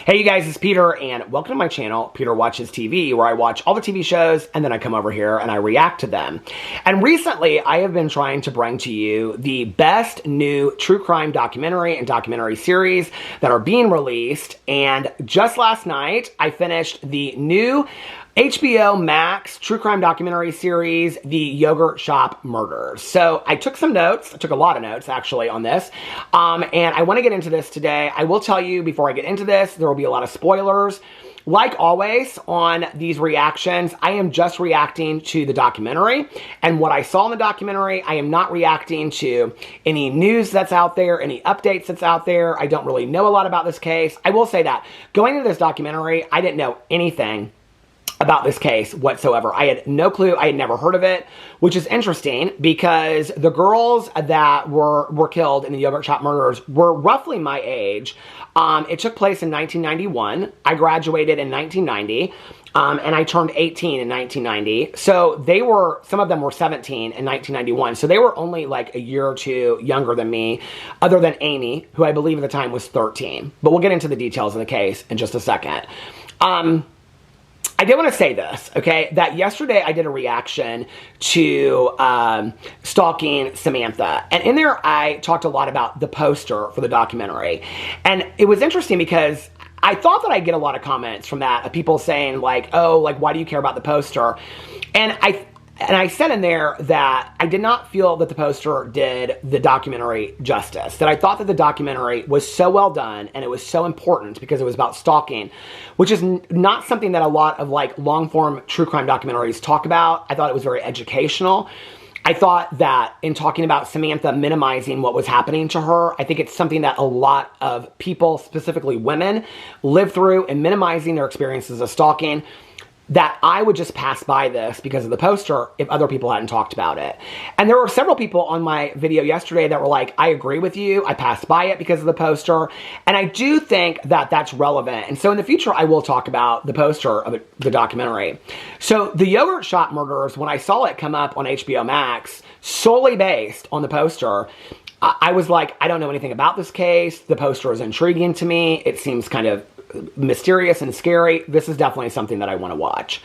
Hey you guys, it's Peter and welcome to my channel, Peter Watches TV, where I watch all the TV shows and then I come over here and I react to them. And recently I have been trying to bring to you the best new true crime documentary and documentary series that are being released. And just last night I finished the new HBO Max true crime documentary series, The Yogurt Shop Murders. So I took some notes. I took a lot of notes actually on this. And I want to get into this today. I will tell you before I get into this, there will be a lot of spoilers. Like always on these reactions, I am just reacting to the documentary and what I saw in the documentary. I am not reacting to any news that's out there, any updates that's out there. I don't really know a lot about this case. I will say that going into this documentary, I didn't know anything about this case whatsoever. I had no clue. I had never heard of it, which is interesting because the girls that were killed in the Yogurt Shop Murders were roughly my age. It took place in 1991. I graduated in 1990. And I turned 18 in 1990. So some of them were 17 in 1991. So they were only like a year or two younger than me, other than Amy, who I believe at the time was 13. But we'll get into the details of the case in just a second. I did want to say this, okay, that yesterday I did a reaction to stalking Samantha. And in there, I talked a lot about the poster for the documentary. And it was interesting because I thought that I'd get a lot of comments from that, of people saying like, oh, like, why do you care about the poster? And I said in there that I did not feel that the poster did the documentary justice, that I thought that the documentary was so well done and it was so important because it was about stalking, which is not something that a lot of like long-form true crime documentaries talk about. I thought it was very educational. I thought that in talking about Samantha minimizing what was happening to her, I think it's something that a lot of people, specifically women, live through, and minimizing their experiences of stalking, that I would just pass by this because of the poster if other people hadn't talked about it. And there were several people on my video yesterday that were like, I agree with you. I passed by it because of the poster. And I do think that that's relevant. And so in the future, I will talk about the poster of the documentary. So the Yogurt Shop Murders, when I saw it come up on HBO Max, solely based on the poster, I was like, I don't know anything about this case. The poster is intriguing to me. It seems kind of mysterious and scary. This is definitely something that I want to watch.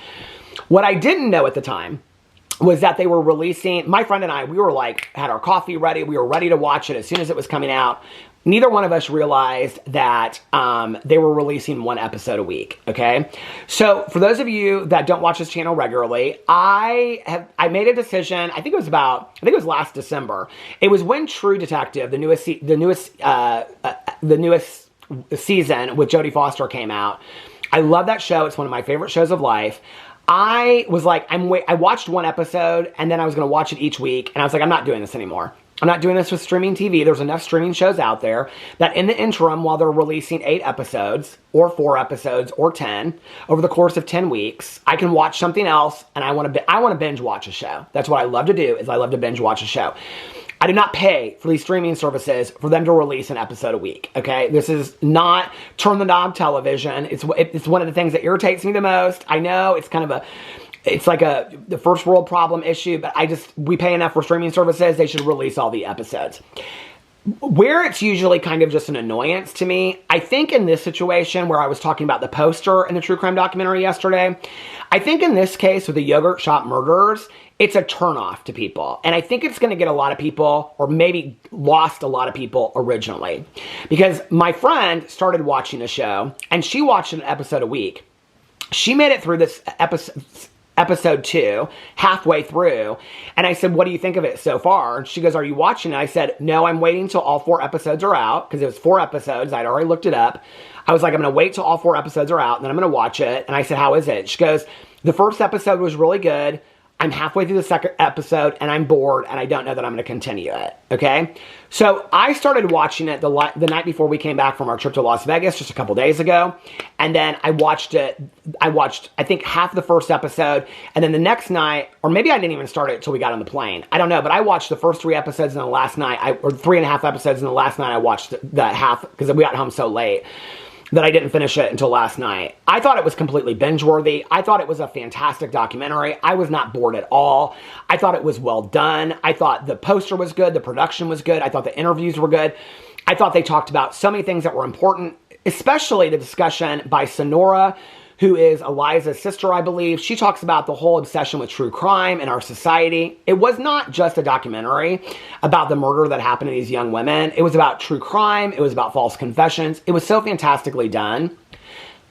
What I didn't know at the time was that they were releasing, my friend and I, we were like, had our coffee ready. We were ready to watch it as soon as it was coming out. Neither one of us realized that they were releasing one episode a week, okay? So for those of you that don't watch this channel regularly, I made a decision, I think it was last December. It was when True Detective, the newest season with Jodie Foster came out. I love that show. It's one of my favorite shows of life. I was like, I watched one episode and then I was going to watch it each week. And I was like, I'm not doing this anymore. I'm not doing this with streaming TV. There's enough streaming shows out there that in the interim, while they're releasing 8 episodes or 4 episodes or 10 over the course of 10 weeks, I can watch something else. And I want to binge watch a show. That's what I love to do, is I love to binge watch a show. I do not pay for these streaming services for them to release an episode a week, okay? This is not turn the knob television. It's one of the things that irritates me the most. I know it's kind of it's like the first world problem issue, but we pay enough for streaming services. They should release all the episodes. Where it's usually kind of just an annoyance to me, I think in this situation where I was talking about the poster in the true crime documentary yesterday, I think in this case with the Yogurt Shop Murders, it's a turnoff to people. And I think it's going to get a lot of people, or maybe lost a lot of people originally. Because my friend started watching the show, and she watched an episode a week. She made it through this episode 2, halfway through, and I said, what do you think of it so far? And she goes, are you watching it? I said, no, I'm waiting till all 4 episodes are out, because it was 4 episodes. I'd already looked it up. I was like, I'm going to wait till all 4 episodes are out, and then I'm going to watch it. And I said, how is it? She goes, the first episode was really good. I'm halfway through the second episode and I'm bored and I don't know that I'm going to continue it, okay? So I started watching it the night before we came back from our trip to Las Vegas just a couple days ago. And then I watched, I think, half the first episode. And then the next night, or maybe I didn't even start it until we got on the plane. I don't know, but I watched the first 3 episodes and the last night, or 3.5 episodes, and the last night I watched that half because we got home so late that I didn't finish it until last night. I thought it was completely binge-worthy. I thought it was a fantastic documentary. I was not bored at all. I thought it was well done. I thought the poster was good. The production was good. I thought the interviews were good. I thought they talked about so many things that were important especially the discussion by Sonora, who is Eliza's sister, I believe. She talks about the whole obsession with true crime in our society. It was not just a documentary about the murder that happened to these young women. It was about true crime. It was about false confessions. It was so fantastically done.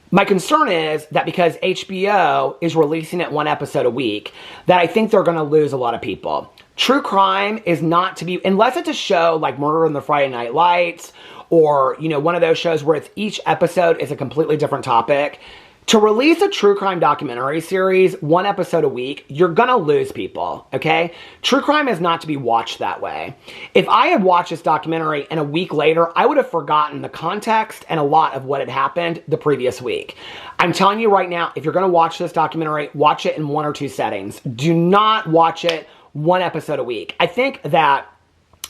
My concern is that because HBO is releasing it one episode a week, that I think they're going to lose a lot of people. True crime is not to be, unless it's a show like Murder in the Friday Night Lights, or, you know, one of those shows where it's each episode is a completely different topic. To release a true crime documentary series, one episode a week, you're gonna lose people, okay? True crime is not to be watched that way. If I had watched this documentary and a week later, I would have forgotten the context and a lot of what had happened the previous week. I'm telling you right now, if you're gonna watch this documentary, watch it in one or two settings. Do not watch it one episode a week. I think that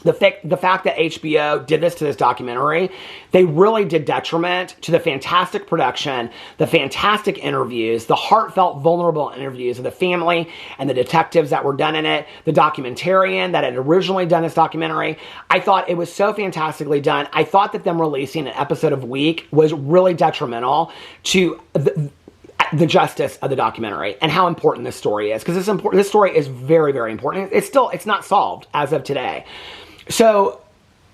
the fact that HBO did this to this documentary, they really did detriment to the fantastic production, the fantastic interviews, the heartfelt, vulnerable interviews of the family and the detectives that were done in it, the documentarian that had originally done this documentary. I thought it was so fantastically done. I thought that them releasing an episode a week was really detrimental to the justice of the documentary and how important this story is. Because this story is very, very important. It's not solved as of today. So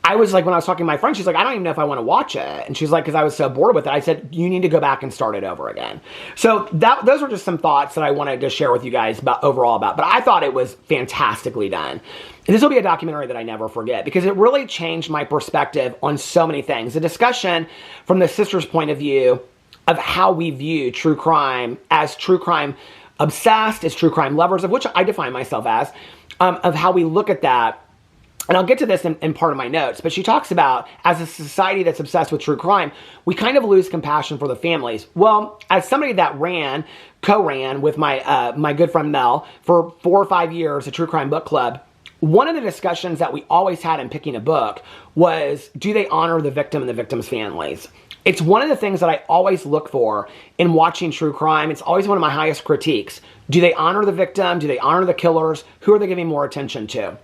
I was like, when I was talking to my friend, she's like, I don't even know if I want to watch it. And she's like, because I was so bored with it. I said, you need to go back and start it over again. So those were just some thoughts that I wanted to share with you guys overall. But I thought it was fantastically done. And this will be a documentary that I never forget because it really changed my perspective on so many things. The discussion from the sister's point of view of how we view true crime as true crime obsessed, as true crime lovers, of which I define myself as, of how we look at that. And I'll get to this in part of my notes, but she talks about, as a society that's obsessed with true crime, we kind of lose compassion for the families. Well, as somebody that co-ran with my good friend Mel for 4 or 5 years, a true crime book club, one of the discussions that we always had in picking a book was, do they honor the victim and the victim's families? It's one of the things that I always look for in watching true crime. It's always one of my highest critiques. Do they honor the victim? Do they honor the killers? Who are they giving more attention to?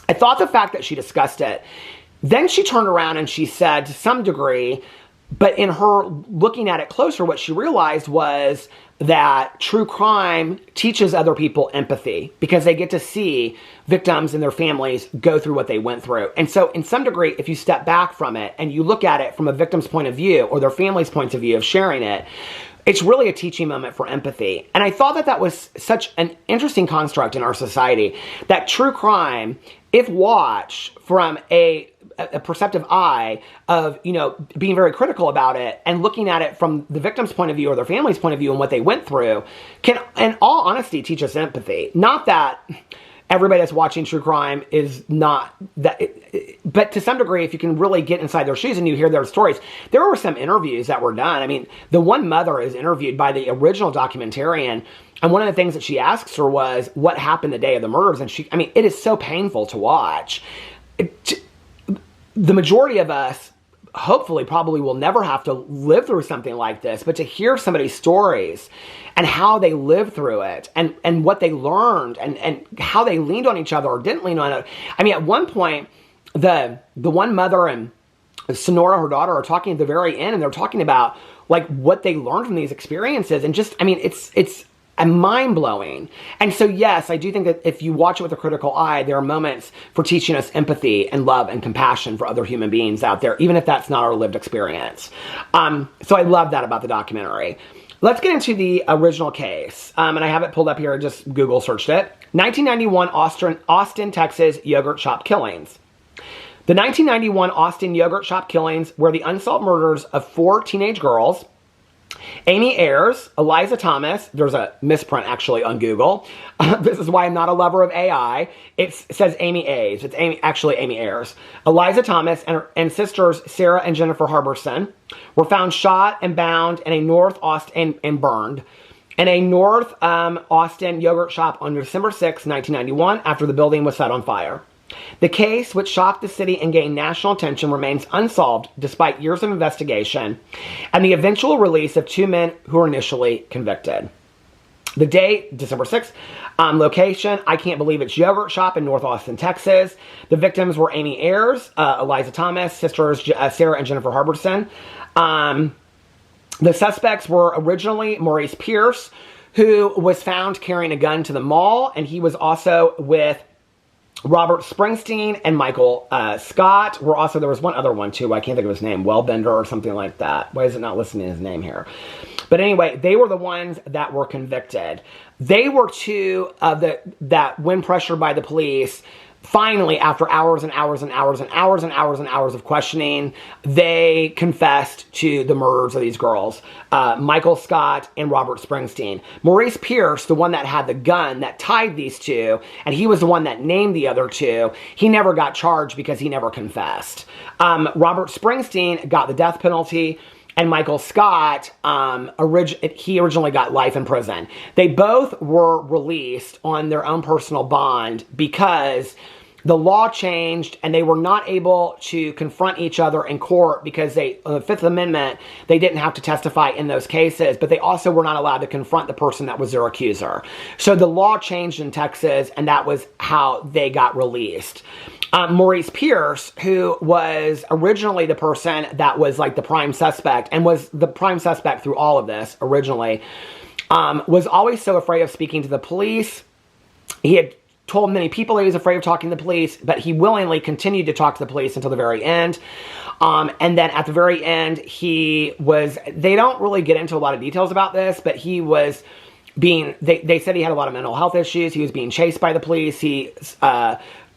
I thought the fact that she discussed it, then she turned around and she said to some degree, but in her looking at it closer, what she realized was that true crime teaches other people empathy because they get to see victims and their families go through what they went through. And so in some degree, if you step back from it and you look at it from a victim's point of view or their family's point of view of sharing it, it's really a teaching moment for empathy. And I thought that that was such an interesting construct in our society, that true crime, if watched from a perceptive eye of, you know, being very critical about it and looking at it from the victim's point of view or their family's point of view and what they went through, can, in all honesty, teach us empathy. Not that everybody that's watching true crime is not that, but to some degree, if you can really get inside their shoes and you hear their stories, there were some interviews that were done. I mean, the one mother is interviewed by the original documentarian, and one of the things that she asks her was, what happened the day of the murders? And she, I mean, it is so painful to watch. The majority of us, hopefully, probably will never have to live through something like this, but to hear somebody's stories and how they lived through it and what they learned and how they leaned on each other or didn't lean on it. I mean, at one point, the one mother and Sonora, her daughter, are talking at the very end, and they're talking about like what they learned from these experiences. And just, I mean, it's mind-blowing. And so, yes, I do think that if you watch it with a critical eye, there are moments for teaching us empathy and love and compassion for other human beings out there, even if that's not our lived experience. So I love that about the documentary. Let's get into the original case. And I have it pulled up here. I just Google searched it. 1991 Austin, Texas yogurt shop killings. The 1991 Austin yogurt shop killings were the unsolved murders of 4 teenage girls, Amy Ayers, Eliza Thomas. There's a misprint actually on Google. This is why I'm not a lover of AI. It says Amy Ayers. It's actually Amy Ayers. Eliza Thomas and sisters Sarah and Jennifer Harbison were found shot and bound in a North Austin and burned in a North Austin yogurt shop on December 6, 1991, after the building was set on fire. The case, which shocked the city and gained national attention, remains unsolved despite years of investigation and the eventual release of 2 men who were initially convicted. The date, December 6th. Location, I can't believe it's yogurt shop in North Austin, Texas. The victims were Amy Ayers, Eliza Thomas, sisters Sarah and Jennifer Harbison. The suspects were originally Maurice Pierce, who was found carrying a gun to the mall, and he was also with Robert Springsteen and Michael Scott. There was one other one too. I can't think of his name. Wellbender or something like that. Why is it not listing his name here? But anyway, they were the ones that were convicted. They were two of that when pressured by the police, finally, after hours and hours and hours and hours and hours and hours of questioning, they confessed to the murders of these girls, Michael Scott and Robert Springsteen. Maurice Pierce, the one that had the gun that tied these two, and he was the one that named the other two, he never got charged because he never confessed. Robert Springsteen got the death penalty, and Michael Scott, he originally got life in prison. They both were released on their own personal bond because the law changed and they were not able to confront each other in court because the Fifth Amendment, they didn't have to testify in those cases, but they also were not allowed to confront the person that was their accuser. So the law changed in Texas, and that was how they got released. Maurice Pierce, who was originally the person that was like the prime suspect and was the prime suspect through all of this originally, was always so afraid of speaking to the police. He had told many people he was afraid of talking to the police, but he willingly continued to talk to the police until the very end. And then at the very end, they don't really get into a lot of details about this, but he was they said he had a lot of mental health issues. He was being chased by the police. He,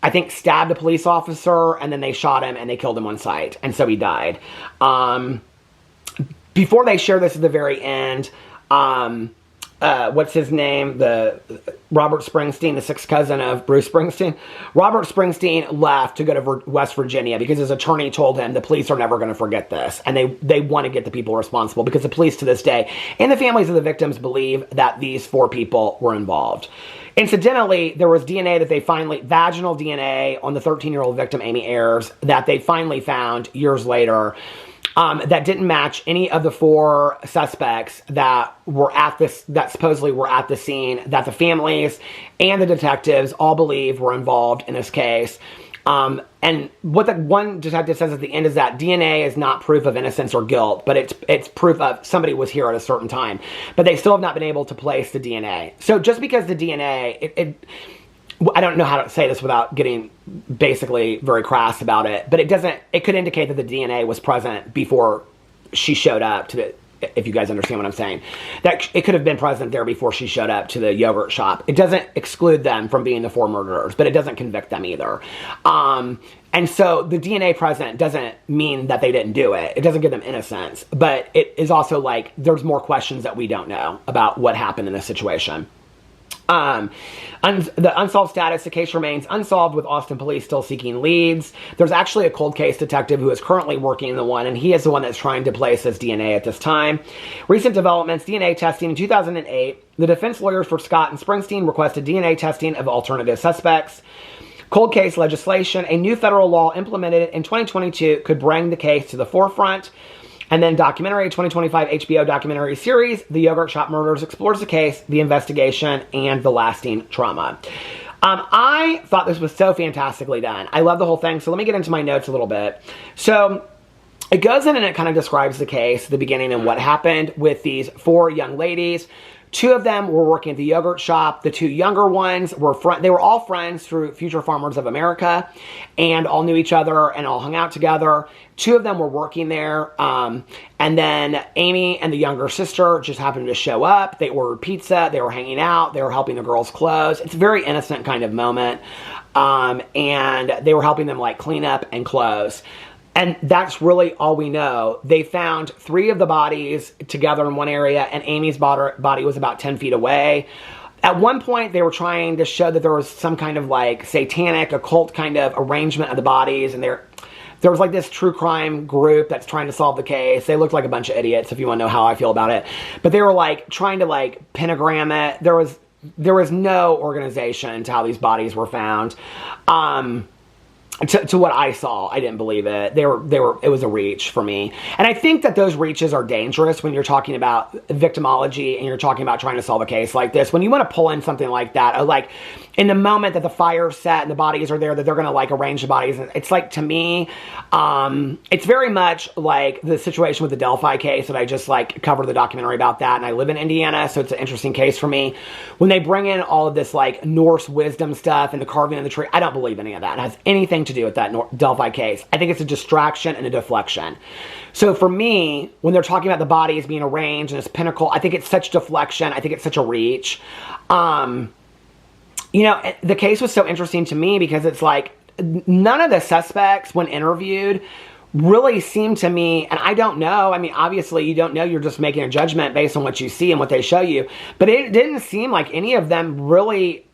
I think, stabbed a police officer, and then they shot him and they killed him on sight. And so he died. Before they share this at the very end, what's his name? Robert Springsteen, the sixth cousin of Bruce Springsteen. Robert Springsteen left to go to West Virginia because his attorney told him the police are never going to forget this. And they want to get the people responsible because the police to this day and the families of the victims believe that these 4 people were involved. Incidentally, there was DNA that vaginal DNA on the 13-year-old victim, Amy Ayers, that they finally found years later. That didn't match any of the 4 suspects that supposedly were at the scene, that the families and the detectives all believe were involved in this case. And what the one detective says at the end is that DNA is not proof of innocence or guilt, but it's proof of somebody was here at a certain time. But they still have not been able to place the DNA. So just because the DNA, I don't know how to say this without getting basically very crass about it, but it could indicate that the DNA was present before she showed up if you guys understand what I'm saying. That it could have been present there before she showed up to the yogurt shop. It doesn't exclude them from being the 4 murderers, but it doesn't convict them either. And so the DNA present doesn't mean that they didn't do it. It doesn't give them innocence, but it is also like there's more questions that we don't know about what happened in this situation. The unsolved status, the case remains unsolved with Austin police still seeking leads. There's actually a cold case detective who is currently working in the one, and he is the one that's trying to place his DNA at this time. Recent developments, DNA testing in 2008. The defense lawyers for Scott and Springsteen requested DNA testing of alternative suspects. Cold case legislation, a new federal law implemented in 2022 could bring the case to the forefront. And then documentary, 2025 HBO documentary series, The Yogurt Shop Murders, explores the case, the investigation, and the lasting trauma. I thought this was so fantastically done. I love the whole thing. So let me get into my notes a little bit. So it goes in and it kind of describes the case, the beginning, and what happened with these 4 young ladies. 2 of them were working at the yogurt shop. The 2 younger ones they were all friends through Future Farmers of America and all knew each other and all hung out together. 2 of them were working there. And then Amy and the younger sister just happened to show up. They ordered pizza. They were hanging out. They were helping the girls close. It's a very innocent kind of moment. And they were helping them like clean up and close. And that's really all we know. They found 3 of the bodies together in one area, and Amy's body was about 10 feet away. At one point, they were trying to show that there was some kind of like satanic, occult kind of arrangement of the bodies, and there was like this true crime group that's trying to solve the case. They looked like a bunch of idiots, if you want to know how I feel about it. But they were like trying to like pentagram it. There was no organization to how these bodies were found. to what I saw, I didn't believe it. It was a reach for me. And I think that those reaches are dangerous when you're talking about victimology and you're talking about trying to solve a case like this. When you want to pull in something like that, like in the moment that the fire's set and the bodies are there, that they're going to like arrange the bodies. It's like, to me, it's very much like the situation with the Delphi case that I just like covered the documentary about that. And I live in Indiana, so it's an interesting case for me. When they bring in all of this like Norse wisdom stuff and the carving of the tree, I don't believe any of that. It has anything to do with that Delphi case. I think it's a distraction and a deflection. So for me, when they're talking about the bodies being arranged in this pinnacle, I think it's such deflection. I think it's such a reach. You know, the case was so interesting to me because it's like none of the suspects, when interviewed, really seemed to me, and I don't know, I mean, obviously you don't know, you're just making a judgment based on what you see and what they show you, but it didn't seem like any of them really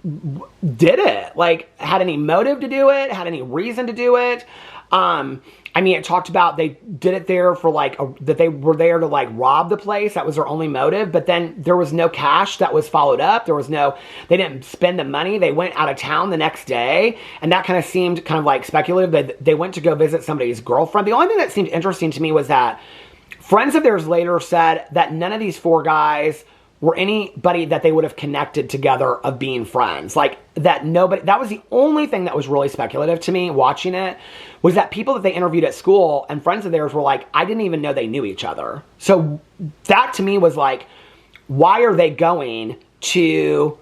did it, like had any motive to do it, had any reason to do it. I mean, it talked about they did it there for like, that they were there to like rob the place. That was their only motive. But then there was no cash that was followed up. There was no, they didn't spend the money. They went out of town the next day. And that kind of seemed kind of like speculative. But they went to go visit somebody's girlfriend. The only thing that seemed interesting to me was that friends of theirs later said that none of these four guys were anybody that they would have connected together of being friends. Like that nobody, that was the only thing that was really speculative to me watching it, was that people that they interviewed at school and friends of theirs were like, I didn't even know they knew each other. So that to me was like, why are they going to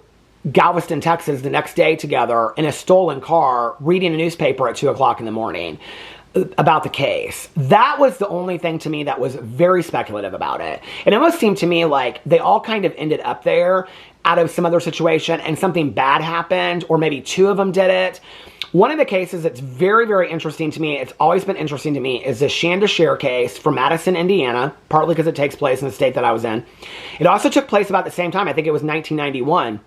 Galveston, Texas the next day together in a stolen car, reading a newspaper at 2 o'clock in the morning about the case? That was the only thing to me that was very speculative about it. It almost seemed to me like they all kind of ended up there out of some other situation and something bad happened, or maybe two of them did it. One of the cases that's very, very interesting to me, it's always been interesting to me, is the Shanda Share case from Madison, Indiana, partly because it takes place in the state that I was in. It also took place about the same time. I think it was 1991.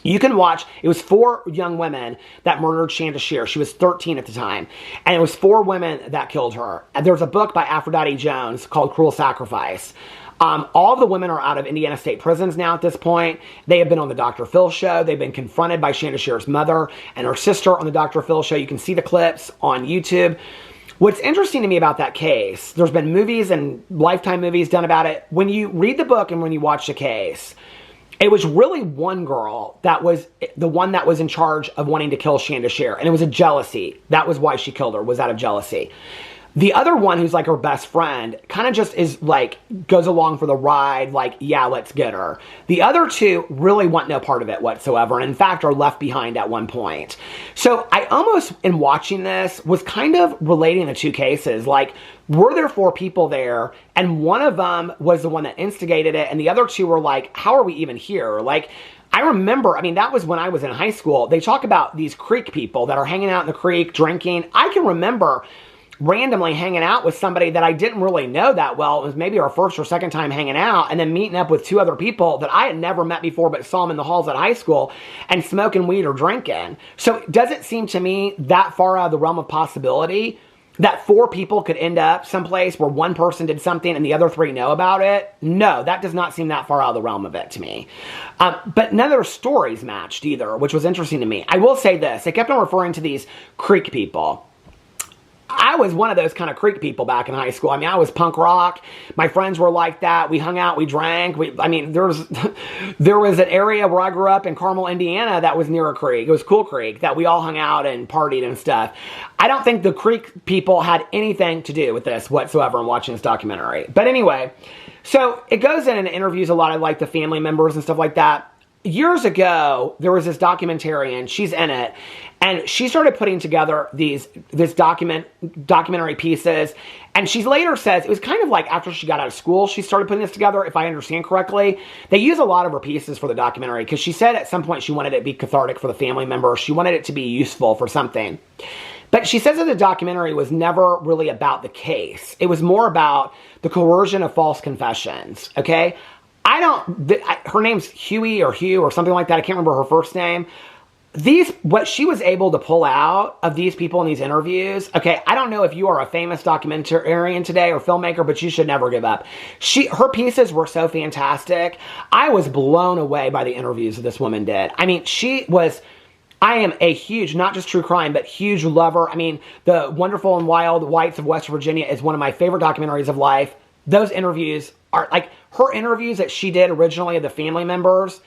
You can watch, it was 4 young women that murdered Shanda Share. She was 13 at the time. And it was 4 women that killed her. And there's a book by Aphrodite Jones called Cruel Sacrifice. All of the women are out of Indiana state prisons now at this point. They have been on the Dr. Phil show. They've been confronted by Shanda Share's mother and her sister on the Dr. Phil show. You can see the clips on YouTube. What's interesting to me about that case, there's been movies and Lifetime movies done about it. When you read the book and when you watch the case, it was really one girl that was the one that was in charge of wanting to kill Shanda Share. And it was a jealousy. That was why she killed her, was out of jealousy. The other one, who's like her best friend, kind of just is like, goes along for the ride, like, yeah, let's get her. The other 2 really want no part of it whatsoever, and in fact are left behind at one point. So I almost, in watching this, was kind of relating the 2 cases. Like, were there 4 people there, and one of them was the one that instigated it, and the other 2 were like, how are we even here? Like, I remember, I mean, that was when I was in high school. They talk about these creek people that are hanging out in the creek, drinking. I can remember randomly hanging out with somebody that I didn't really know that well. It was maybe our first or second time hanging out, and then meeting up with 2 other people that I had never met before but saw them in the halls at high school and smoking weed or drinking. So does it seem to me that far out of the realm of possibility that 4 people could end up someplace where one person did something and the other 3 know about it? No, that does not seem that far out of the realm of it to me. But none of their stories matched either, which was interesting to me. I will say this, they kept on referring to these creek people. I was one of those kind of creek people back in high school. I mean, I was punk rock. My friends were like that. We hung out, we drank. There was an area where I grew up in Carmel, Indiana, that was near a creek. It was Cool Creek, that we all hung out and partied and stuff. I don't think the creek people had anything to do with this whatsoever in watching this documentary. But anyway, so it goes in and interviews a lot of like the family members and stuff like that. Years ago, there was this documentarian, she's in it, and she started putting together this documentary pieces, and she later says, it was kind of like after she got out of school, she started putting this together, if I understand correctly. They use a lot of her pieces for the documentary, because she said at some point she wanted it to be cathartic for the family member, she wanted it to be useful for something. But she says that the documentary was never really about the case. It was more about the coercion of false confessions, okay? Her name's Huey or Hugh or something like that. I can't remember her first name. What she was able to pull out of these people in these interviews, okay, I don't know if you are a famous documentarian today or filmmaker, but you should never give up. Her pieces were so fantastic. I was blown away by the interviews that this woman did. I mean, she was I am a huge, not just true crime, but huge lover. I mean, The Wonderful and Wild Whites of West Virginia is one of my favorite documentaries of life. Those interviews are like, her interviews that she did originally of the family members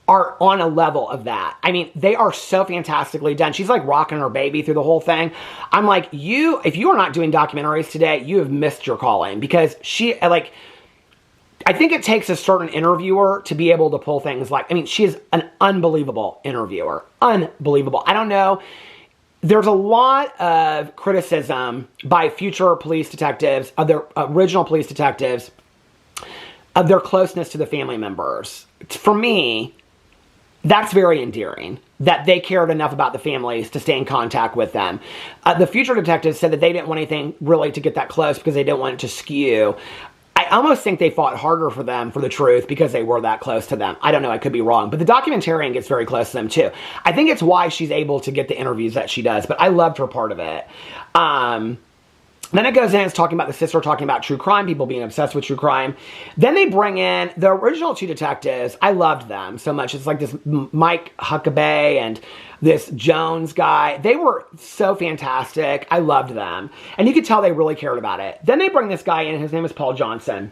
are on a level of that. I mean, they are so fantastically done. She's like rocking her baby through the whole thing. I'm like, if you are not doing documentaries today, you have missed your calling, because I think it takes a certain interviewer to be able to pull things like, I mean, she is an unbelievable interviewer. Unbelievable. I don't know. There's a lot of criticism by future police detectives, of their original police detectives, of their closeness to the family members. For me, that's very endearing, that they cared enough about the families to stay in contact with them. The future detectives said that they didn't want anything really to get that close because they didn't want it to skew. I almost think they fought harder for them for the truth because they were that close to them. I don't know, I could be wrong. But the documentarian gets very close to them too. I think it's why she's able to get the interviews that she does, but I loved her part of it. Then it goes in, it's talking about the sister, talking about true crime, people being obsessed with true crime. Then they bring in the original two detectives. I loved them so much. It's like this Mike Huckabee and this Jones guy. They were so fantastic. I loved them. And you could tell they really cared about it. Then they bring this guy in. His name is Paul Johnson.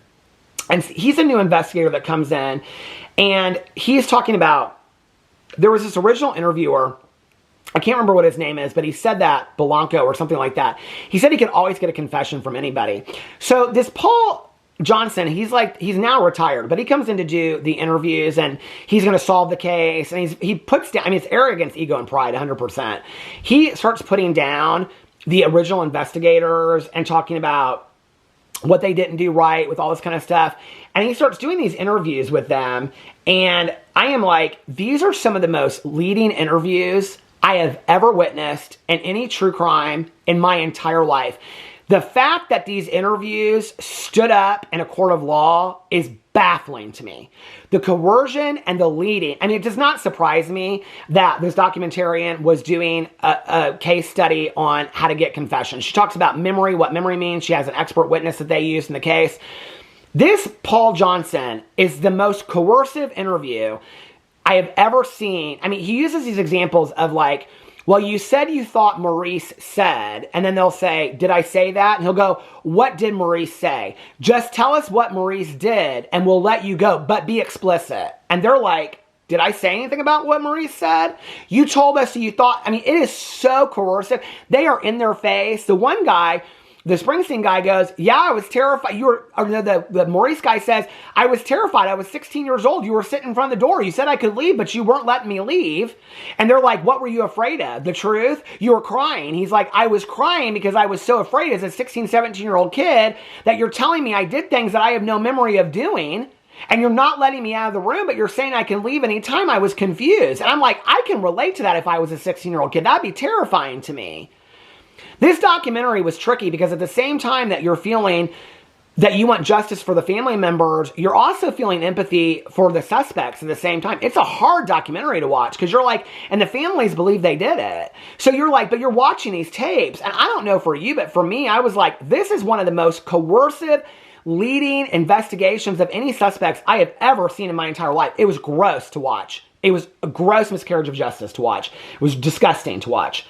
And he's a new investigator that comes in. And he's talking about, there was this original interviewer, I can't remember what his name is, but he said that, Belanco or something like that. He said he could always get a confession from anybody. So this Paul Johnson, he's now retired, but he comes in to do the interviews and he's going to solve the case. And he puts down, I mean, it's arrogance, ego, and pride, 100%. He starts putting down the original investigators and talking about what they didn't do right with all this kind of stuff. And he starts doing these interviews with them. And I am like, these are some of the most leading interviews I have ever witnessed in any true crime in my entire life. The fact that these interviews stood up in a court of law is baffling to me. The coercion and the leading. I mean, it does not surprise me that this documentarian was doing a case study on how to get confessions. She talks about memory, what memory means. She has an expert witness that they used in the case. This Paul Johnson is the most coercive interview I have ever seen. I mean, he uses these examples of like, well, you said you thought Maurice said, and then they'll say, did I say that? And he'll go, what did Maurice say? Just tell us what Maurice did and we'll let you go, but be explicit. And they're like, did I say anything about what Maurice said? You told us you thought, I mean, it is so coercive. They are in their face. The one guy, the Springsteen guy goes, yeah, I was terrified. The Maurice guy says, I was terrified. I was 16 years old. You were sitting in front of the door. You said I could leave, but you weren't letting me leave. And they're like, what were you afraid of? The truth? You were crying. He's like, I was crying because I was so afraid as a 16, 17-year-old kid that you're telling me I did things that I have no memory of doing. And you're not letting me out of the room, but you're saying I can leave anytime. I was confused. And I'm like, I can relate to that if I was a 16-year-old kid. That'd be terrifying to me. This documentary was tricky because at the same time that you're feeling that you want justice for the family members, you're also feeling empathy for the suspects at the same time. It's a hard documentary to watch because you're like, and the families believe they did it. So you're like, but you're watching these tapes. And I don't know for you, but for me, I was like, this is one of the most coercive leading investigations of any suspects I have ever seen in my entire life. It was gross to watch. It was a gross miscarriage of justice to watch. It was disgusting to watch.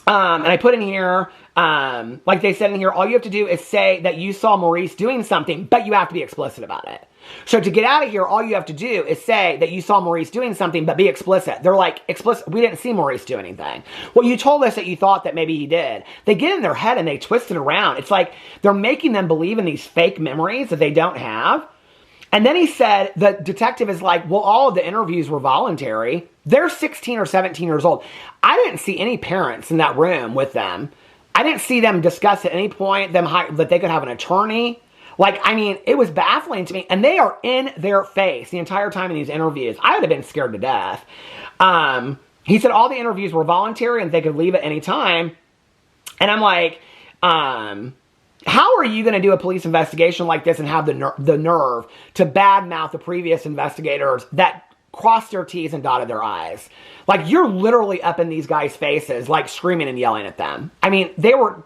And I put in here, like they said in here, all you have to do is say that you saw Maurice doing something, but you have to be explicit about it. So to get out of here, all you have to do is say that you saw Maurice doing something, but be explicit. They're like, explicit, we didn't see Maurice do anything. Well, you told us that you thought that maybe he did. They get in their head and they twist it around. It's like they're making them believe in these fake memories that they don't have. And then he said, the detective is like, well, all of the interviews were voluntary. They're 16 or 17 years old. I didn't see any parents in that room with them. I didn't see them discuss at any point that they could have an attorney. Like, I mean, it was baffling to me. And they are in their face the entire time in these interviews. I would have been scared to death. He said all the interviews were voluntary and they could leave at any time. And I'm like, how are you going to do a police investigation like this and have the nerve to badmouth the previous investigators that crossed their T's and dotted their I's? Like, you're literally up in these guys' faces, like screaming and yelling at them. I mean, they were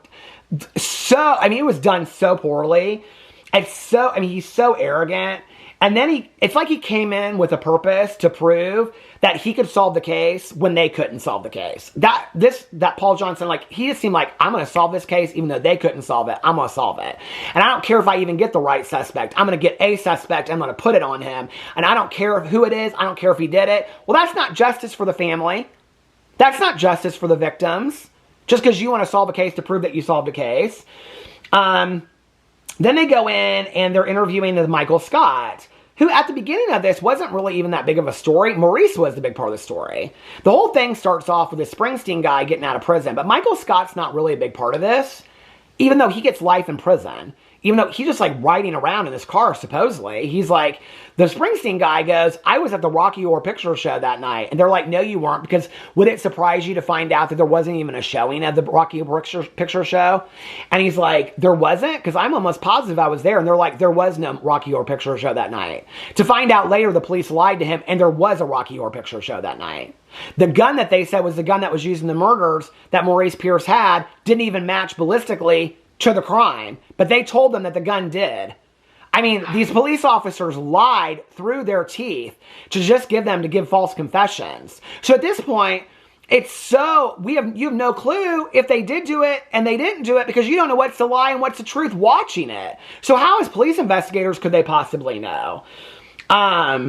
so, I mean, it was done so poorly. It's so, I mean, he's so arrogant. And then it's like he came in with a purpose to prove that he could solve the case when they couldn't solve the case. That Paul Johnson, like, he just seemed like, I'm going to solve this case even though they couldn't solve it. I'm going to solve it. And I don't care if I even get the right suspect. I'm going to get a suspect. I'm going to put it on him. And I don't care who it is. I don't care if he did it. Well, that's not justice for the family. That's not justice for the victims. Just because you want to solve a case to prove that you solved a case. Then they go in and they're interviewing the Michael Scott, who at the beginning of this wasn't really even that big of a story. Maurice was the big part of the story. The whole thing starts off with this Springsteen guy getting out of prison, but Michael Scott's not really a big part of this, even though he gets life in prison. Even though he's just like riding around in this car, supposedly. He's like, the Springsteen guy goes, I was at the Rocky Horror Picture Show that night. And they're like, no, you weren't. Because would it surprise you to find out that there wasn't even a showing of the Rocky Horror Picture Show? And he's like, there wasn't? Because I'm almost positive I was there. And they're like, there was no Rocky Horror Picture Show that night. To find out later, the police lied to him, and there was a Rocky Horror Picture Show that night. The gun that they said was the gun that was used in the murders that Maurice Pierce had didn't even match ballistically to the crime, but they told them that the gun did. I mean, these police officers lied through their teeth to just give false confessions. So at this point, it's so, you have no clue if they did do it and they didn't do it, because you don't know what's the lie and what's the truth watching it. So how, as police investigators, could they possibly know? And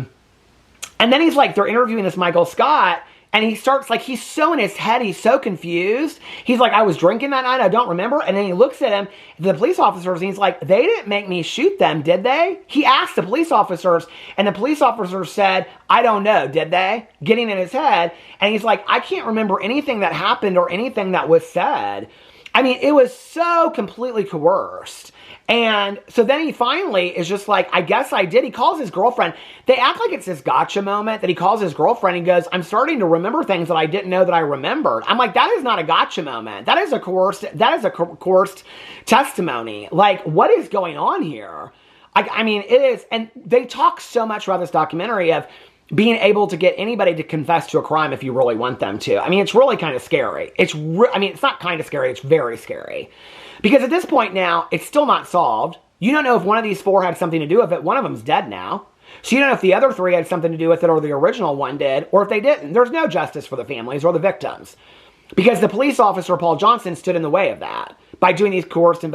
then he's like, they're interviewing this Michael Scott, and he starts, like, he's so in his head, he's so confused. He's like, I was drinking that night, I don't remember. And then he looks at him, the police officers, and he's like, they didn't make me shoot them, did they? He asked the police officers, and the police officers said, I don't know, did they? Getting in his head. And he's like, I can't remember anything that happened or anything that was said. I mean, it was so completely coerced. And so then he finally is just like, I guess I did. He calls his girlfriend. They act like it's this gotcha moment that he calls his girlfriend and goes, I'm starting to remember things that I didn't know that I remembered. I'm like, that is not a gotcha moment. That is a coerced testimony. Like, what is going on here? I mean, it is. And they talk so much about this documentary of being able to get anybody to confess to a crime if you really want them to. I mean, it's really kind of scary. It's not kind of scary. It's very scary. Because at this point now, it's still not solved. You don't know if one of these four had something to do with it. One of them's dead now. So you don't know if the other three had something to do with it, or the original one did, or if they didn't. There's no justice for the families or the victims. Because the police officer, Paul Johnson, stood in the way of that by doing these coerced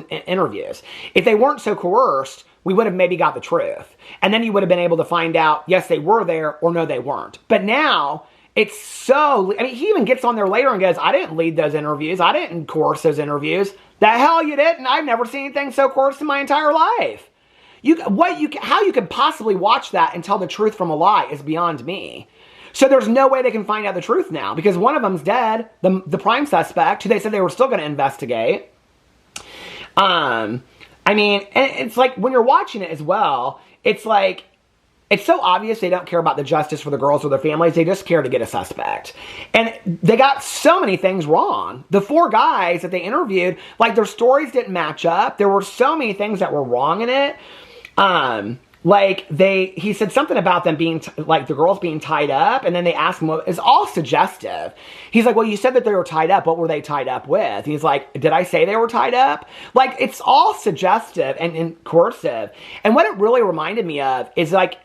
interviews. If they weren't so coerced, we would have maybe got the truth. And then you would have been able to find out, yes, they were there, or no, they weren't. But now, it's so, I mean, he even gets on there later and goes, I didn't lead those interviews. I didn't coerce those interviews. The hell you didn't. I've never seen anything so coerced in my entire life. How you could possibly watch that and tell the truth from a lie is beyond me. So there's no way they can find out the truth now, because one of them's dead, the prime suspect, who they said they were still going to investigate. I mean, and it's like, when you're watching it as well, it's like, it's so obvious they don't care about the justice for the girls or their families. They just care to get a suspect. And they got so many things wrong. The four guys that they interviewed, like, their stories didn't match up. There were so many things that were wrong in it. He said something about them being, the girls being tied up. And then they asked him, it's all suggestive. He's like, well, you said that they were tied up. What were they tied up with? And he's like, did I say they were tied up? Like, it's all suggestive and coercive. And what it really reminded me of is, like,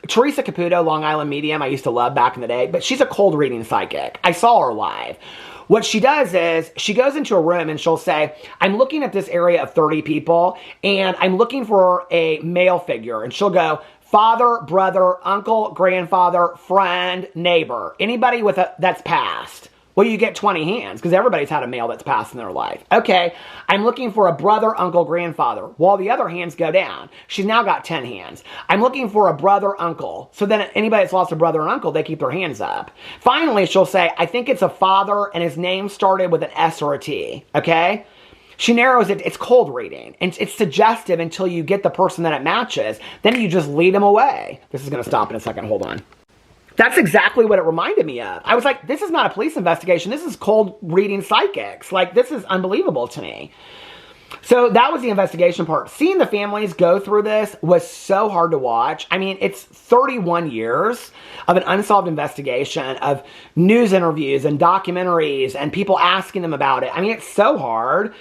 Teresa Caputo, Long Island Medium, I used to love back in the day, but she's a cold reading psychic. I saw her live. What she does is she goes into a room and she'll say, I'm looking at this area of 30 people and I'm looking for a male figure. And she'll go, father, brother, uncle, grandfather, friend, neighbor, anybody that's passed. Well, you get 20 hands because everybody's had a male that's passed in their life. Okay, I'm looking for a brother, uncle, grandfather. Well, the other hands go down. She's now got 10 hands. I'm looking for a brother, uncle. So then anybody that's lost a brother or uncle, they keep their hands up. Finally, she'll say, I think it's a father and his name started with an S or a T. Okay? She narrows it. It's cold reading. And it's suggestive until you get the person that it matches. Then you just lead them away. This is going to stop in a second. Hold on. That's exactly what it reminded me of. I was like, this is not a police investigation. This is cold reading psychics. Like, this is unbelievable to me. So that was the investigation part. Seeing the families go through this was so hard to watch. I mean, it's 31 years of an unsolved investigation, of news interviews and documentaries and people asking them about it. I mean, it's so hard.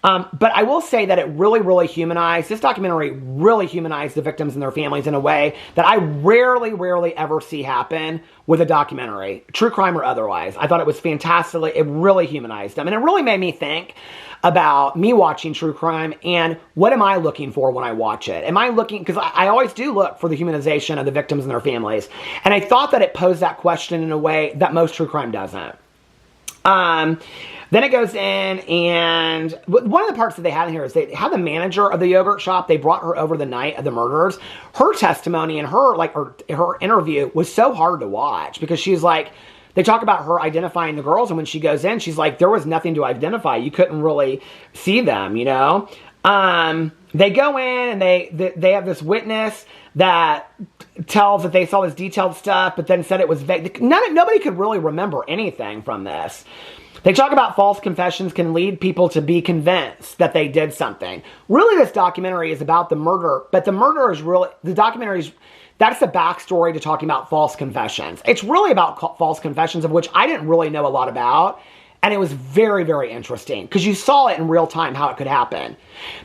But I will say that it really humanized, this documentary really humanized the victims and their families in a way that I rarely ever see happen with a documentary, true crime or otherwise. I thought it was fantastically, it really humanized them. And it really made me think about me watching true crime and what am I looking for when I watch it? Am I looking, because I always do look for the humanization of the victims and their families. And I thought that it posed that question in a way that most true crime doesn't. Then it goes in, and one of the parts that they had in here is they had the manager of the yogurt shop. They brought her over the night of the murders. Her testimony and her interview was so hard to watch because she's like, they talk about her identifying the girls, and when she goes in, she's like, there was nothing to identify. You couldn't really see them, you know? They go in, and they have this witness that tells that they saw this detailed stuff, but then said it was vague. Nobody could really remember anything from this. They talk about false confessions can lead people to be convinced that they did something. Really, this documentary is about the murder, but the murder is really, the documentary is, that's the backstory to talking about false confessions. It's really about false confessions, of which I didn't really know a lot about. And it was very interesting because you saw it in real time how it could happen.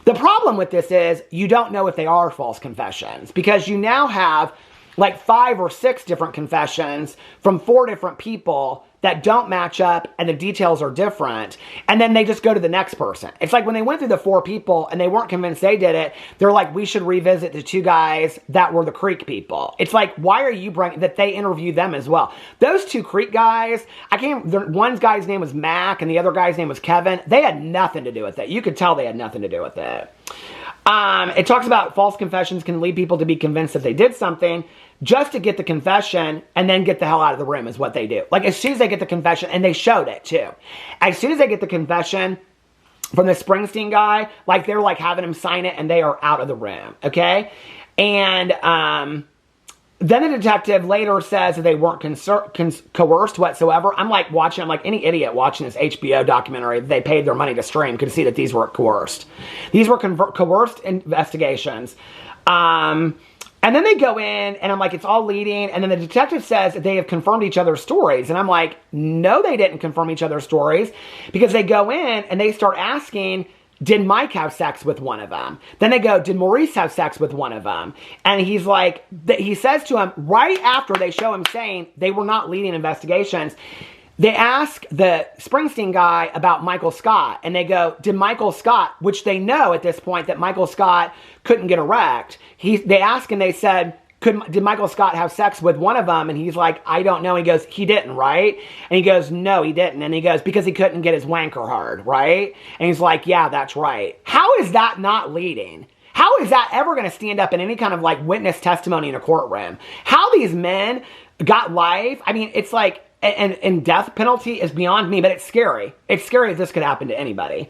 The problem with this is you don't know if they are false confessions because you now have like 5 or 6 different confessions from 4 different people that don't match up and the details are different. And then they just go to the next person. It's like when they went through the 4 people and they weren't convinced they did it, they're like, we should revisit the 2 guys that were the Creek people. It's like, why are you bringing that? They interviewed them as well. Those 2 Creek guys, one guy's name was Mac and the other guy's name was Kevin. They had nothing to do with it. You could tell they had nothing to do with it. It talks about false confessions can lead people to be convinced that they did something just to get the confession and then get the hell out of the room is what they do. Like as soon as they get the confession, and they showed it too. As soon as they get the confession from the Springsteen guy, like they're like having him sign it and they are out of the room. Okay. And, then the detective later says that they weren't coerced whatsoever. I'm like watching, I'm like any idiot watching this HBO documentary they paid their money to stream could see that these were coerced. These were coerced investigations. And then they go in and I'm like, it's all leading. And then the detective says that they have confirmed each other's stories. And I'm like, no, they didn't confirm each other's stories because they go in and they start asking, did Mike have sex with one of them? Then they go, did Maurice have sex with one of them? And he's like, he says to him right after they show him saying they were not leading investigations, they ask the Springsteen guy about Michael Scott. And they go, did Michael Scott, which they know at this point that Michael Scott couldn't get erect. They ask and they said, did Michael Scott have sex with one of them? And he's like, I don't know. He goes, he didn't, right? And he goes, no, he didn't. And he goes, because he couldn't get his wanker hard, right? And he's like, yeah, that's right. How is that not leading? How is that ever going to stand up in any kind of like witness testimony in a courtroom? How these men got life? I mean, it's like, and death penalty is beyond me, but it's scary. It's scary if this could happen to anybody.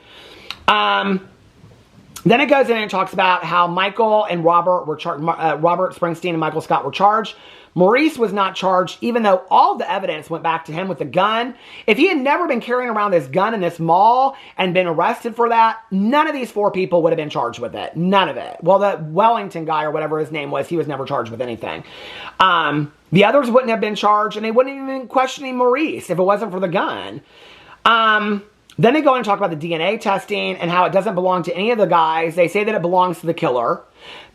Then it goes in and talks about how Michael and Robert were charged. Robert Springsteen and Michael Scott were charged. Maurice was not charged, even though all the evidence went back to him with the gun. If he had never been carrying around this gun in this mall and been arrested for that, none of these 4 people would have been charged with it. None of it. Well, the Wellington guy or whatever his name was, he was never charged with anything. The others wouldn't have been charged, and they wouldn't even been questioning Maurice if it wasn't for the gun. Then they go and talk about the DNA testing and how it doesn't belong to any of the guys. They say that it belongs to the killer.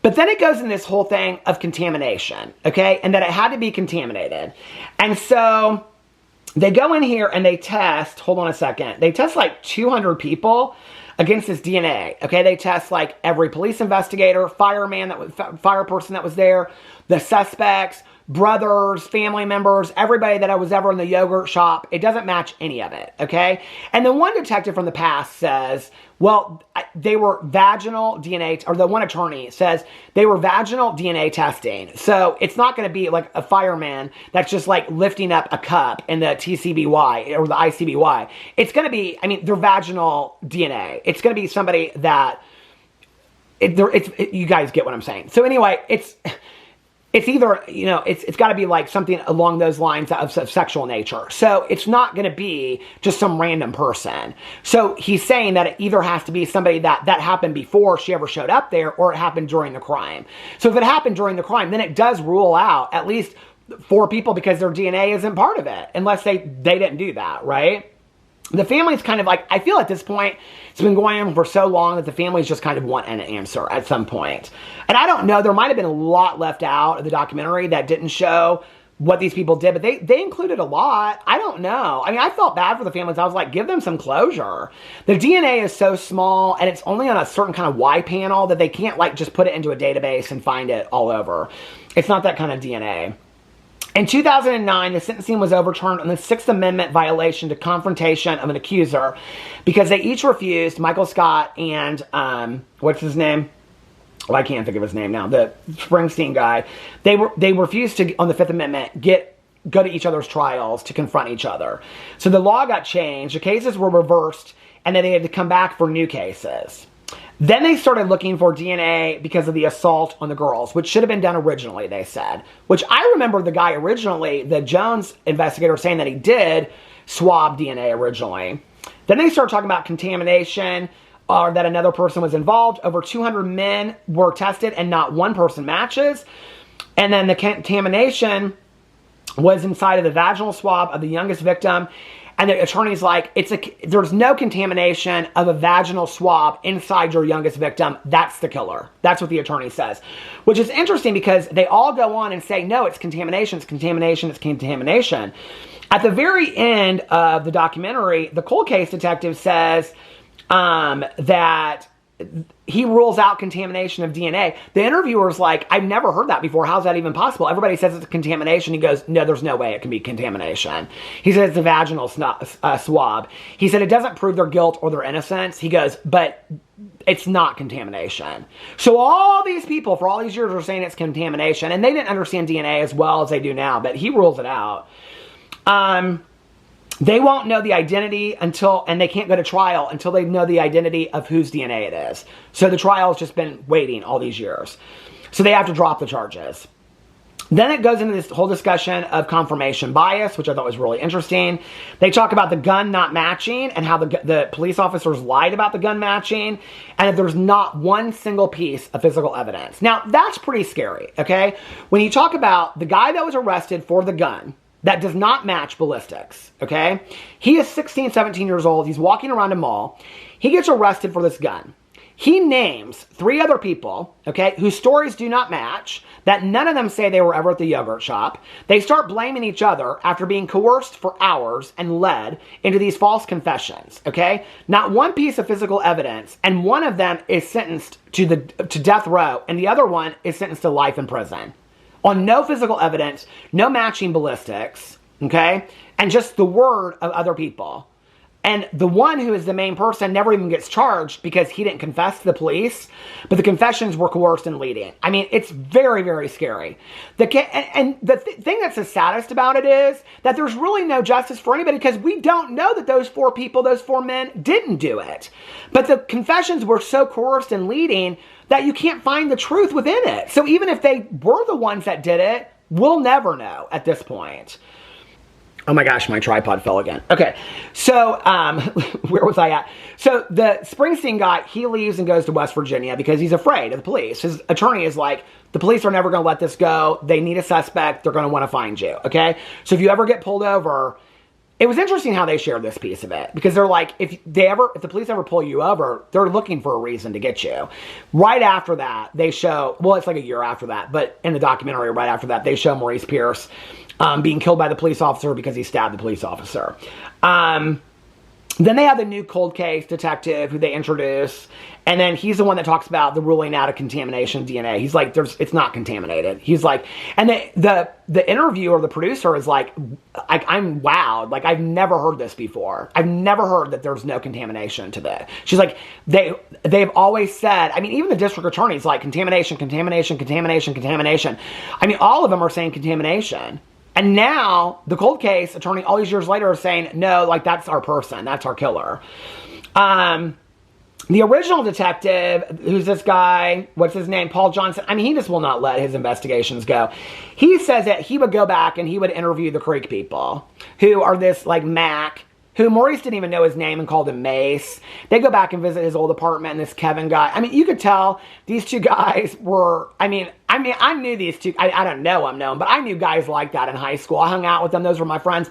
But then it goes in this whole thing of contamination, okay? And that it had to be contaminated. And so they go in here and they test, hold on a second, they test like 200 people against this DNA, okay? They test like every police investigator, fire person that was there, the suspects, brothers, family members, everybody that was ever in the yogurt shop. It doesn't match any of it, okay? And the one detective from the past says, well, they were vaginal DNA, or the one attorney says they were vaginal DNA testing. So it's not going to be like a fireman that's just like lifting up a cup in the TCBY or the ICBY. It's going to be, I mean, they're vaginal DNA. It's going to be somebody that, you guys get what I'm saying. So anyway, it's either, you know, it's got to be like something along those lines of sexual nature. So it's not going to be just some random person. So he's saying that it either has to be somebody that happened before she ever showed up there, or it happened during the crime. So if it happened during the crime, then it does rule out at least 4 people because their DNA isn't part of it, unless they didn't do that, right? the family's kind of like, I feel at this point, it's been going on for so long that the families just kind of want an answer at some point. And I don't know, there might have been a lot left out of the documentary that didn't show what these people did, but they included a lot. I don't know. I mean, I felt bad for the families. I was like, give them some closure. The DNA is so small, and it's only on a certain kind of Y panel that they can't like just put it into a database and find it all over. It's not that kind of DNA. In 2009, the sentencing was overturned on the Sixth Amendment violation to confrontation of an accuser because they each refused, Michael Scott and, what's his name? Well, I can't think of his name now. The Springsteen guy. They refused to, on the Fifth Amendment, go to each other's trials to confront each other. So the law got changed, the cases were reversed, and then they had to come back for new cases. Then they started looking for DNA because of the assault on the girls, which should have been done originally, they said. Which I remember the guy originally, the Jones investigator, saying that he did swab DNA originally. Then they started talking about contamination, or that another person was involved. Over 200 men were tested and not one person matches. And then the contamination was inside of the vaginal swab of the youngest victim. And the attorney's like, there's no contamination of a vaginal swab inside your youngest victim. That's the killer. That's what the attorney says. Which is interesting because they all go on and say, no, it's contamination, it's contamination, it's contamination. At the very end of the documentary, the cold case detective says that he rules out contamination of DNA. The interviewer's like, I've never heard that before. How's that even possible? Everybody says it's contamination. He goes, no, there's no way it can be contamination. He said it's a vaginal swab. He said it doesn't prove their guilt or their innocence. He goes, but it's not contamination. So all these people for all these years are saying it's contamination, and they didn't understand DNA as well as they do now, but he rules it out. They won't know the identity and they can't go to trial until they know the identity of whose DNA it is. So the trial has just been waiting all these years. So they have to drop the charges. Then it goes into this whole discussion of confirmation bias, which I thought was really interesting. They talk about the gun not matching and how the police officers lied about the gun matching, and that there's not one single piece of physical evidence. Now, that's pretty scary, okay? When you talk about the guy that was arrested for the gun, that does not match ballistics, okay? He is 16, 17 years old. He's walking around a mall. He gets arrested for this gun. He names 3 other people, okay, whose stories do not match, that none of them say they were ever at the yogurt shop. They start blaming each other after being coerced for hours and led into these false confessions, okay? Not one piece of physical evidence, and one of them is sentenced to death row, and the other one is sentenced to life in prison. On no physical evidence, no matching ballistics, okay? And just the word of other people. And the one who is the main person never even gets charged because he didn't confess to the police, but the confessions were coerced and leading. I mean, it's very, very scary. The thing that's the saddest about it is that there's really no justice for anybody because we don't know that those 4 people, those 4 men, didn't do it. But the confessions were so coerced and leading that you can't find the truth within it. So even if they were the ones that did it, we'll never know at this point. Oh my gosh, my tripod fell again. Okay, so where was I at? So the Springsteen guy, he leaves and goes to West Virginia because he's afraid of the police. His attorney is like, the police are never going to let this go. They need a suspect. They're going to want to find you, okay? So if you ever get pulled over, it was interesting how they shared this piece of it because they're like, if the police ever pull you over, they're looking for a reason to get you. Right after that, they show, well, it's like a year after that, but in the documentary right after that, they show Maurice Pierce being killed by the police officer because he stabbed the police officer. Then they have the new cold case detective who they introduce, and then he's the one that talks about the ruling out of contamination DNA. He's like, it's not contaminated. He's like, and the interviewer, the producer is like, I'm wowed. Like, I've never heard this before. I've never heard that there's no contamination to that. She's like, they've always said, I mean, even the district attorney's like, contamination, contamination, contamination, contamination. I mean, all of them are saying contamination. And now, the cold case attorney, all these years later, is saying, no, like, that's our person. That's our killer. The original detective, who's this guy, what's his name, Paul Johnson, I mean, he just will not let his investigations go. He says that he would go back and he would interview the Creek people, who are this, like, MAC who Maurice didn't even know his name and called him Mace. They go back and visit his old apartment, and this Kevin guy. I mean, you could tell these two guys were, I knew these two, I don't know them, but I knew guys like that in high school. I hung out with them. Those were my friends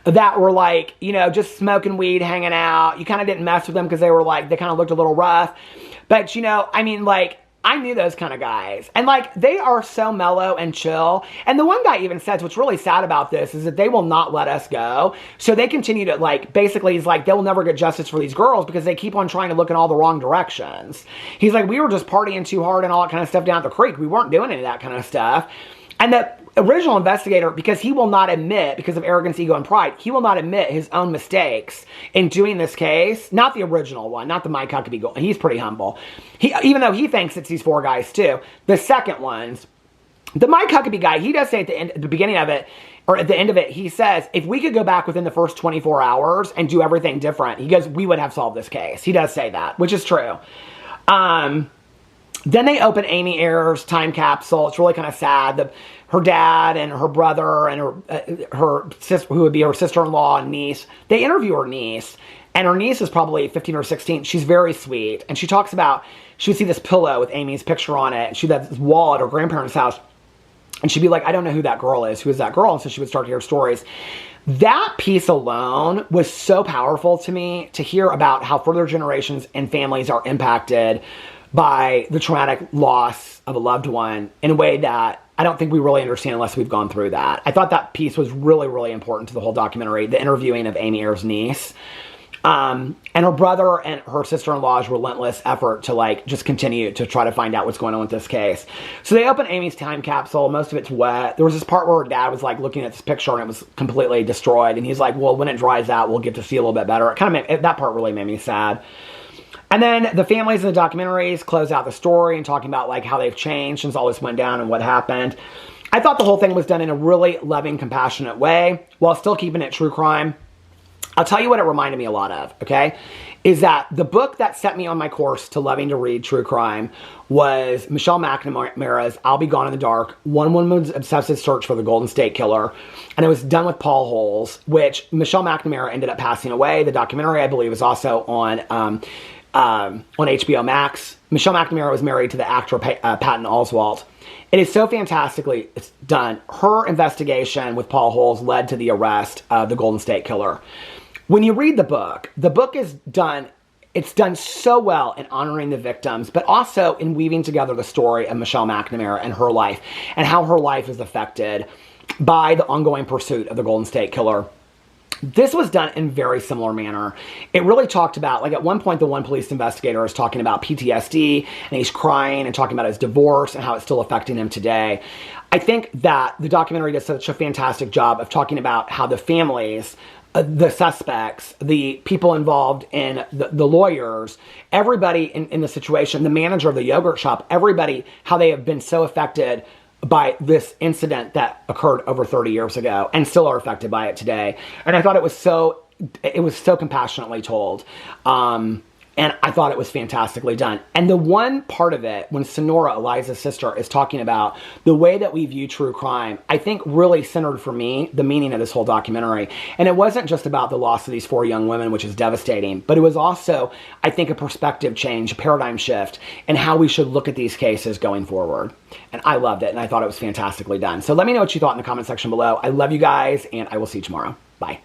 that were like, you know, just smoking weed, hanging out. You kind of didn't mess with them because they were like, they kind of looked a little rough. But, you know, I mean, like, I knew those kind of guys. And like, they are so mellow and chill. And the one guy even says, what's really sad about this is that they will not let us go. So they continue to like, basically he's like, they will never get justice for these girls because they keep on trying to look in all the wrong directions. He's like, we were just partying too hard and all that kind of stuff down at the creek. We weren't doing any of that kind of stuff. And the original investigator, because he will not admit, because of arrogance, ego, and pride, he will not admit his own mistakes in doing this case. Not the original one, not the Mike Huckabee guy. He's pretty humble. Even though he thinks it's these four guys too. The second ones, the Mike Huckabee guy, he does say at the beginning of it, or at the end of it, he says, if we could go back within the first 24 hours and do everything different, he goes, we would have solved this case. He does say that, which is true. Then they open Amy Ayer's time capsule. It's really kind of sad. Her dad and her brother and her sister, who would be her sister-in-law and niece, they interview her niece. And her niece is probably 15 or 16. She's very sweet. And she talks about, she would see this pillow with Amy's picture on it. And she'd have this wall at her grandparents' house. And she'd be like, I don't know who that girl is. Who is that girl? And so she would start to hear stories. That piece alone was so powerful to me, to hear about how further generations and families are impacted by the traumatic loss of a loved one in a way that I don't think we really understand unless we've gone through that. I thought that piece was really, really important to the whole documentary, the interviewing of Amy Ayer's niece. And her brother and her sister-in-law's relentless effort to like just continue to try to find out what's going on with this case. So they open Amy's time capsule. Most of it's wet. There was this part where her dad was like looking at this picture and it was completely destroyed. And he's like, well, when it dries out, we'll get to see a little bit better. It kind of made, that part really made me sad. And then the families in the documentaries close out the story and talking about like how they've changed since all this went down and what happened. I thought the whole thing was done in a really loving, compassionate way while still keeping it true crime. I'll tell you what it reminded me a lot of, okay? Is that the book that set me on my course to loving to read true crime was Michelle McNamara's I'll Be Gone in the Dark, One Woman's Obsessive Search for the Golden State Killer. And it was done with Paul Holes, which Michelle McNamara ended up passing away. The documentary, I believe, is also on HBO Max. Michelle McNamara was married to the actor Patton Oswalt. It is so fantastically done. Her investigation with Paul Holes led to the arrest of the Golden State Killer. When you read the book is done, it's done so well in honoring the victims, but also in weaving together the story of Michelle McNamara and her life, and how her life is affected by the ongoing pursuit of the Golden State Killer. This was done in very similar manner. It really talked about, like at one point, the one police investigator is talking about PTSD, and he's crying and talking about his divorce and how it's still affecting him today. I think that the documentary does such a fantastic job of talking about how the families, the suspects, the people involved in the lawyers, everybody in the situation, the manager of the yogurt shop, everybody, how they have been so affected by this incident that occurred over 30 years ago and still are affected by it today. And I thought it was so compassionately told. And I thought it was fantastically done. And the one part of it, when Sonora, Eliza's sister, is talking about the way that we view true crime, I think really centered for me the meaning of this whole documentary. And it wasn't just about the loss of these 4 young women, which is devastating, but it was also, I think, a perspective change, a paradigm shift in how we should look at these cases going forward. And I loved it, and I thought it was fantastically done. So let me know what you thought in the comment section below. I love you guys, and I will see you tomorrow. Bye.